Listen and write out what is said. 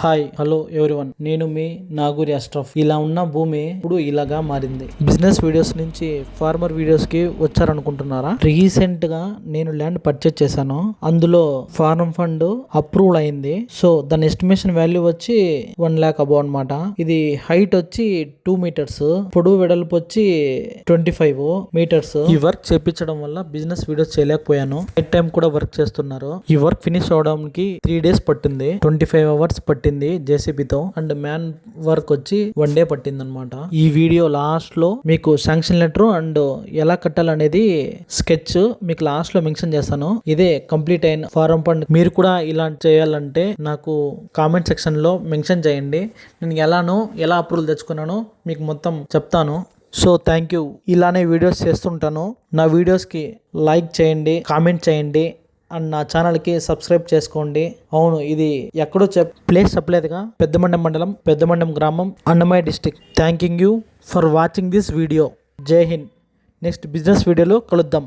Hi hello everyone, నేను మీ నాగూరి అష్రఫ్. ఇలా ఉన్న భూమి ఇప్పుడు ఇలాగా మారింది. బిజినెస్ వీడియోస్ నుంచి ఫార్మర్ వీడియోస్ కి వచ్చారనుకుంటున్నారా? రీసెంట్ గా నేను ల్యాండ్ పర్చేజ్ చేశాను. అందులో ఫార్మ్ ఫండ్ అప్రూవ్ అయింది. సో దాని ఎస్టిమేషన్ వాల్యూ వచ్చి 1 lakh అబౌ అనమాట. ఇది హైట్ వచ్చి 2 meters, పొడవు వెడల్పు వచ్చి 25 meters. ఈ వర్క్ చేపించడం వల్ల బిజినెస్ వీడియోస్ చేయలేకపోయాను. నైట్ టైం కూడా వర్క్ చేస్తున్నారు. ఈ వర్క్ ఫినిష్ అవడానికి 3 days పట్టింది. 25 hours పట్టింది జేసీబీతో. అండ్ మ్యాన్ వర్క్ వచ్చి 1 day పట్టింది అనమాట. ఈ వీడియో లాస్ట్ లో మీకు శాంక్షన్ లెటర్ అండ్ ఎలా కట్టాలనేది స్కెచ్ మీకు లాస్ట్ లో మెన్షన్ చేస్తాను. ఇదే కంప్లీట్ అయిన ఫారం ఫండ్. మీరు కూడా ఇలా చేయాలంటే నాకు కామెంట్ సెక్షన్ లో మెన్షన్ చేయండి. నేను ఎలా అప్రూవల్ తెచ్చుకున్నానో మీకు మొత్తం చెప్తాను. So thank you. ఇలానే వీడియోస్ చేస్తుంటాను. నా వీడియోస్కి లైక్ చేయండి, కామెంట్ చేయండి అండ్ నా ఛానల్కి సబ్స్క్రైబ్ చేసుకోండి. అవును, ఇది ఎక్కడో ప్లేస్ చెప్పలేదుగా, పెద్దమండం మండలం, పెద్దమండం గ్రామం, Annamayya district. Thanking you for watching this video. జై హింద్. నెక్స్ట్ బిజినెస్ వీడియోలో కలుద్దాం.